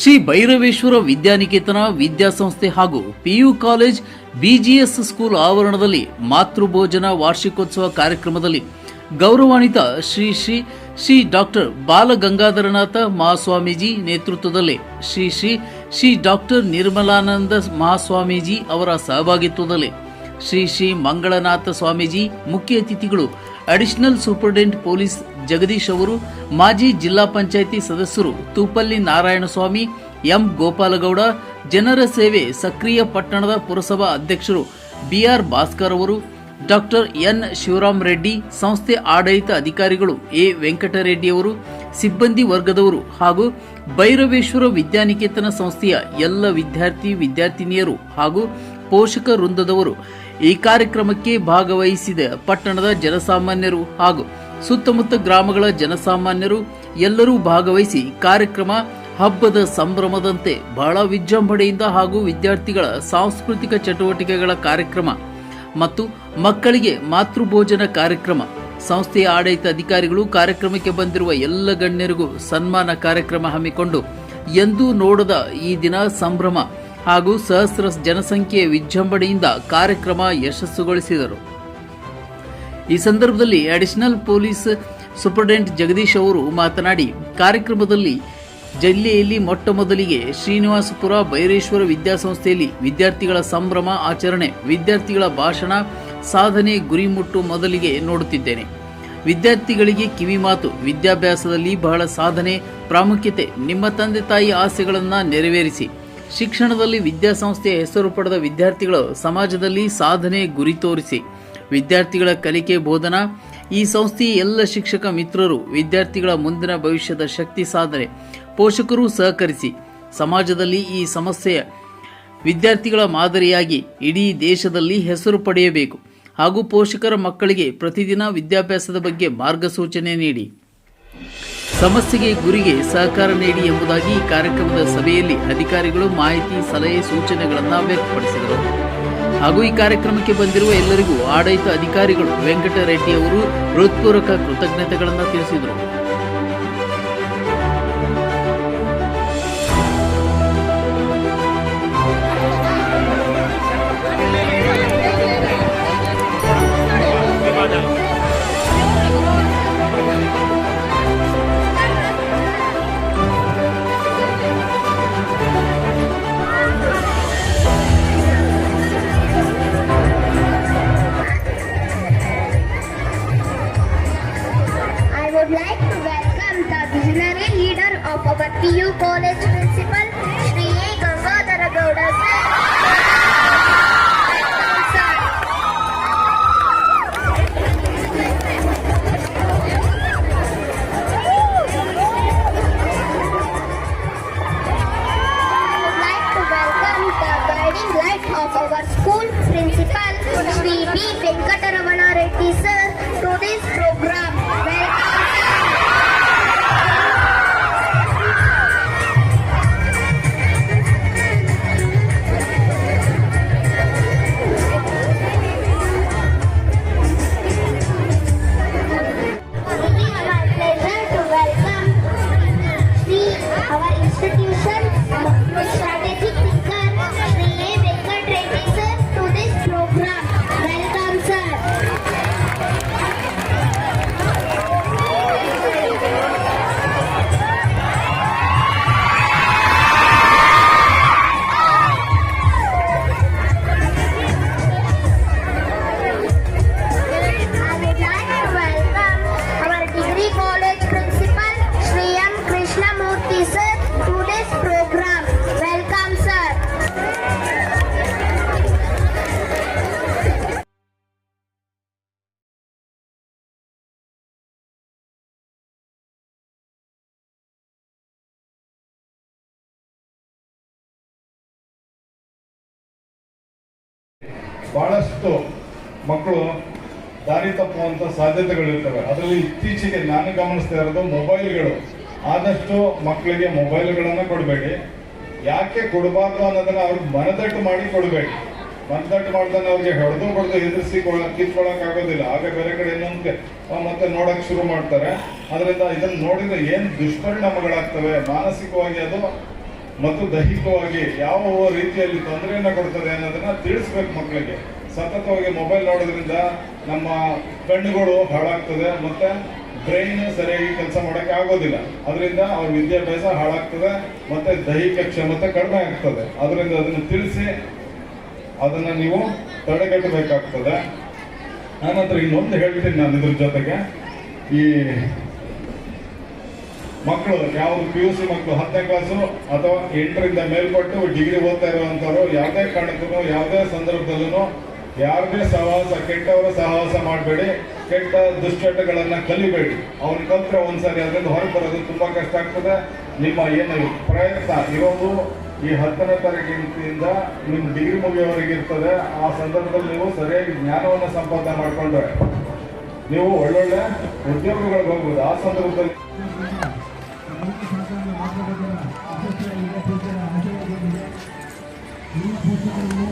ಶ್ರೀ ಭೈರವೇಶ್ವರ ವಿದ್ಯಾನಿಕೇತನ ವಿದ್ಯಾಸಂಸ್ಥೆ ಹಾಗೂ PU college BGS school ಆವರಣದಲ್ಲಿ ಮಾತೃಭೋಜನ ವಾರ್ಷಿಕೋತ್ಸವ ಕಾರ್ಯಕ್ರಮದಲ್ಲಿ ಗೌರವಾನ್ವಿತ ಶ್ರೀ ಶ್ರೀ ಶ್ರೀ ಡಾಕ್ಟರ್ ಬಾಲಗಂಗಾಧರನಾಥ ಮಹಾಸ್ವಾಮೀಜಿ ನೇತೃತ್ವದಲ್ಲಿ ಶ್ರೀ ಶ್ರೀ ಶ್ರೀ ಡಾಕ್ಟರ್ ನಿರ್ಮಲಾನಂದ ಮಹಾಸ್ವಾಮೀಜಿ ಅವರ ಸಹಭಾಗಿತ್ವದಲ್ಲಿ ಶ್ರೀ ಶ್ರೀ ಮಂಗಳನಾಥ ಸ್ವಾಮೀಜಿ ಮುಖ್ಯ ಅತಿಥಿಗಳು, ಅಡಿಷನಲ್ ಸೂಪರಿಂಟೆಂಡೆಂಟ್ ಪೊಲೀಸ್ ಜಗದೀಶ್ ಅವರು, ಮಾಜಿ ಜಿಲ್ಲಾ ಪಂಚಾಯಿತಿ ಸದಸ್ಯರು ತೂಪಲ್ಲಿ ನಾರಾಯಣಸ್ವಾಮಿ, ಎಂ ಗೋಪಾಲಗೌಡ, ಜನರ ಸೇವೆ ಸಕ್ರಿಯ ಪಟ್ಟಣದ ಪುರಸಭಾ ಅಧ್ಯಕ್ಷರು ಬಿಆರ್ ಭಾಸ್ಕರ್ ಅವರು, ಡಾಕ್ಟರ್ ಎನ್ ಶಿವರಾಮ್ ರೆಡ್ಡಿ, ಸಂಸ್ಥೆ ಆಡಳಿತ ಅಧಿಕಾರಿಗಳು ಎ ವೆಂಕಟರೆಡ್ಡಿ ಅವರು, ಸಿಬ್ಬಂದಿ ವರ್ಗದವರು ಹಾಗೂ ಭೈರವೇಶ್ವರ ವಿದ್ಯಾನಿಕೇತನ ಸಂಸ್ಥೆಯ ಎಲ್ಲ ವಿದ್ಯಾರ್ಥಿನಿಯರು ಹಾಗೂ ಪೋಷಕ ವೃಂದದವರು ಈ ಕಾರ್ಯಕ್ರಮಕ್ಕೆ ಭಾಗವಹಿಸಿದ ಪಟ್ಟಣದ ಜನಸಾಮಾನ್ಯರು ಹಾಗೂ ಸುತ್ತಮುತ್ತ ಗ್ರಾಮಗಳ ಜನಸಾಮಾನ್ಯರು ಎಲ್ಲರೂ ಭಾಗವಹಿಸಿ ಕಾರ್ಯಕ್ರಮ ಹಬ್ಬದ ಸಂಭ್ರಮದಂತೆ ಬಹಳ ವಿಜೃಂಭಣೆಯಿಂದ ಹಾಗೂ ವಿದ್ಯಾರ್ಥಿಗಳ ಸಾಂಸ್ಕೃತಿಕ ಚಟುವಟಿಕೆಗಳ ಕಾರ್ಯಕ್ರಮ ಮತ್ತು ಮಕ್ಕಳಿಗೆ ಮಾತೃಭೋಜನ ಕಾರ್ಯಕ್ರಮ, ಸಂಸ್ಥೆಯ ಆಡಳಿತ ಅಧಿಕಾರಿಗಳು ಕಾರ್ಯಕ್ರಮಕ್ಕೆ ಬಂದಿರುವ ಎಲ್ಲ ಗಣ್ಯರಿಗೂ ಸನ್ಮಾನ ಕಾರ್ಯಕ್ರಮ ಹಮ್ಮಿಕೊಂಡು ಎಂದೂ ನೋಡದ ಈ ದಿನ ಸಂಭ್ರಮ ಹಾಗೂ ಸಹಸ್ರ ಜನಸಂಖ್ಯೆಯ ವಿಜೃಂಭಣೆಯಿಂದ ಕಾರ್ಯಕ್ರಮ ಯಶಸ್ಸುಗೊಳಿಸಿದರು. ಈ ಸಂದರ್ಭದಲ್ಲಿ ಅಡಿಷನಲ್ ಪೊಲೀಸ್ ಸೂಪರಿಂಟೆಂಡೆಂಟ್ ಜಗದೀಶ್ ಅವರು ಮಾತನಾಡಿ, ಕಾರ್ಯಕ್ರಮದಲ್ಲಿ ಜಿಲ್ಲೆಯಲ್ಲಿ ಮೊಟ್ಟ ಮೊದಲಿಗೆ ಶ್ರೀನಿವಾಸಪುರ ಭೈರೇಶ್ವರ ವಿದ್ಯಾಸಂಸ್ಥೆಯಲ್ಲಿ ವಿದ್ಯಾರ್ಥಿಗಳ ಸಂಭ್ರಮ ಆಚರಣೆ, ವಿದ್ಯಾರ್ಥಿಗಳ ಭಾಷಣ, ಸಾಧನೆ, ಗುರಿ ಮುಟ್ಟು ಮೊದಲಿಗೆ ನೋಡುತ್ತಿದ್ದೇನೆ. ವಿದ್ಯಾರ್ಥಿಗಳಿಗೆ ಕಿವಿ ಮಾತು, ವಿದ್ಯಾಭ್ಯಾಸದಲ್ಲಿ ಬಹಳ ಸಾಧನೆ, ಪ್ರಾಮುಖ್ಯತೆ, ನಿಮ್ಮ ತಂದೆ ತಾಯಿ ಆಸೆಗಳನ್ನು ನೆರವೇರಿಸಿ, ಶಿಕ್ಷಣದಲ್ಲಿ ವಿದ್ಯಾಸಂಸ್ಥೆಯ ಹೆಸರು ಪಡೆದ ವಿದ್ಯಾರ್ಥಿಗಳು ಸಮಾಜದಲ್ಲಿ ಸಾಧನೆ ಗುರಿ ತೋರಿಸಿ, ವಿದ್ಯಾರ್ಥಿಗಳ ಕಲಿಕೆ ಬೋಧನಾ, ಈ ಸಂಸ್ಥೆಯ ಎಲ್ಲ ಶಿಕ್ಷಕ ಮಿತ್ರರು ವಿದ್ಯಾರ್ಥಿಗಳ ಮುಂದಿನ ಭವಿಷ್ಯದ ಶಕ್ತಿ ಸಾಧನೆ, ಪೋಷಕರು ಸಹಕರಿಸಿ ಸಮಾಜದಲ್ಲಿ ಈ ಸಮಸ್ಯೆಯ ವಿದ್ಯಾರ್ಥಿಗಳ ಮಾದರಿಯಾಗಿ ಇಡೀ ದೇಶದಲ್ಲಿ ಹೆಸರು ಪಡೆಯಬೇಕು ಹಾಗೂ ಪೋಷಕರ ಮಕ್ಕಳಿಗೆ ಪ್ರತಿದಿನ ವಿದ್ಯಾಭ್ಯಾಸದ ಬಗ್ಗೆ ಮಾರ್ಗಸೂಚನೆ ನೀಡಿ ಸಮಸ್ಯೆಗೆ ಗುರಿಗೆ ಸಹಕಾರ ನೀಡಿ ಎಂಬುದಾಗಿ ಈ ಕಾರ್ಯಕ್ರಮದ ಸಭೆಯಲ್ಲಿ ಅಧಿಕಾರಿಗಳು ಮಾಹಿತಿ, ಸಲಹೆ, ಸೂಚನೆಗಳನ್ನು ವ್ಯಕ್ತಪಡಿಸಿದರು. ಹಾಗೂ ಈ ಕಾರ್ಯಕ್ರಮಕ್ಕೆ ಬಂದಿರುವ ಎಲ್ಲರಿಗೂ ಆಡಳಿತ ಅಧಿಕಾರಿಗಳು ವೆಂಕಟರೆಡ್ಡಿ ಅವರು ಹೃತ್ಪೂರ್ವಕ ಕೃತಜ್ಞತೆಗಳನ್ನು ತಿಳಿಸಿದರು. Like to welcome the visionary leader of our PU College Principal, Shri A. Gangadhara Gowda sir. I would like to welcome the guiding light of our school principal, Shri B. Venkataramanan Reddy sir, to this program. Welcome. ಬಹಳಷ್ಟು ಮಕ್ಕಳು ದಾರಿ ತಪ್ಪುವಂಥ ಸಾಧ್ಯತೆಗಳಿರ್ತವೆ. ಅದರಲ್ಲಿ ಇತ್ತೀಚೆಗೆ ನಾನು ಗಮನಿಸ್ತಾ ಇರೋದು ಮೊಬೈಲ್ಗಳು. ಆದಷ್ಟು ಮಕ್ಕಳಿಗೆ ಮೊಬೈಲ್ಗಳನ್ನು ಕೊಡಬೇಡಿ. ಯಾಕೆ ಕೊಡಬಾರ್ದು ಅನ್ನೋದನ್ನ ಅವ್ರಿಗೆ ಮನದಟ್ಟು ಮಾಡಿ ಕೊಡಬೇಡಿ. ಮನದಟ್ಟು ಮಾಡ್ತಾನೆ ಅವ್ರಿಗೆ ಹೊಡೆದು ಎದುರಿಸಿ ಕಿತ್ಕೊಳ್ಳೋಕೆ ಆಗೋದಿಲ್ಲ. ಆಗ ಬೇರೆ ಕಡೆ ಇನ್ನೊಂದು ಮತ್ತೆ ನೋಡಕ್ ಶುರು ಮಾಡ್ತಾರೆ. ಅದರಿಂದ ಇದನ್ನು ನೋಡಿದ್ರೆ ಏನು ದುಷ್ಪರಿಣಾಮಗಳಾಗ್ತವೆ, ಮಾನಸಿಕವಾಗಿ ಅದು ಮತ್ತು ದೈಹಿಕವಾಗಿ ಯಾವ ರೀತಿಯಲ್ಲಿ ತೊಂದರೆಯನ್ನು ಕೊಡ್ತದೆ ಅನ್ನೋದನ್ನ ತಿಳಿಸ್ಬೇಕು ಮಕ್ಕಳಿಗೆ. ಸತತವಾಗಿ ಮೊಬೈಲ್ ನೋಡೋದ್ರಿಂದ ನಮ್ಮ ಕಣ್ಣುಗಳು ಹಾಳಾಗ್ತದೆ ಮತ್ತೆ ಬ್ರೈನ್ ಸರಿಯಾಗಿ ಕೆಲಸ ಮಾಡೋಕ್ಕೆ ಆಗೋದಿಲ್ಲ. ಅದರಿಂದ ಅವ್ರ ವಿದ್ಯಾಭ್ಯಾಸ ಹಾಳಾಗ್ತದೆ ಮತ್ತೆ ದೈಹಿಕ ಕ್ಷಮತೆ ಕಡಿಮೆ ಆಗ್ತದೆ. ಅದರಿಂದ ಅದನ್ನು ತಿಳಿಸಿ ಅದನ್ನ ನೀವು ತಡೆಗಟ್ಟಬೇಕಾಗ್ತದೆ. ನಾನಂತರ ಇನ್ನೊಂದು ಹೇಳ್ತೀನಿ ನಾನು ಇದ್ರ ಜೊತೆಗೆ, ಈ ಮಕ್ಕಳು ಯಾವುದು PUC ಮಕ್ಕಳು 10ನೇ ಕ್ಲಾಸು ಅಥವಾ 8ರಿಂದ ಮೇಲ್ಪಟ್ಟು ಡಿಗ್ರಿ ಓದ್ತಾ ಇರುವಂತವ್ರು ಯಾವುದೇ ಕಾರಣಕ್ಕೂ ಯಾವುದೇ ಸಂದರ್ಭದಲ್ಲೂ ಯಾರದೇ ಸಹವಾಸ, ಕೆಟ್ಟವರ ಸಹವಾಸ ಮಾಡಬೇಡಿ, ಕೆಟ್ಟ ದುಶ್ಚಟಗಳನ್ನ ಕಲಿಬೇಡಿ. ಅವ್ನು ಕಲ್ತ್ರೆ ಒಂದ್ಸರಿ ಅದರಿಂದ ಹೊರಗೆ ಬರೋದು ತುಂಬಾ ಕಷ್ಟ ಆಗ್ತದೆ. ನಿಮ್ಮ ಏನು ಪ್ರಯತ್ನ ಇರೋದು ಈ 10ನೇ ತರಗತಿಯಿಂದ ನಿಮ್ಮ ಡಿಗ್ರಿ ಮುಗಿಯೋವರೆಗೆ ಇರ್ತದೆ. ಆ ಸಂದರ್ಭದಲ್ಲಿ ನೀವು ಸರಿಯಾಗಿ ಜ್ಞಾನವನ್ನು ಸಂಪಾದನೆ ಮಾಡಿಕೊಂಡ್ರೆ ನೀವು ಒಳ್ಳೊಳ್ಳೆ ಉದ್ಯೋಗಗಳಿಗೆ ಹೋಗ್ಬೋದು. ಆ ಸಂದರ್ಭದಲ್ಲಿ ಈ ಪುಸ್ತಕವನ್ನು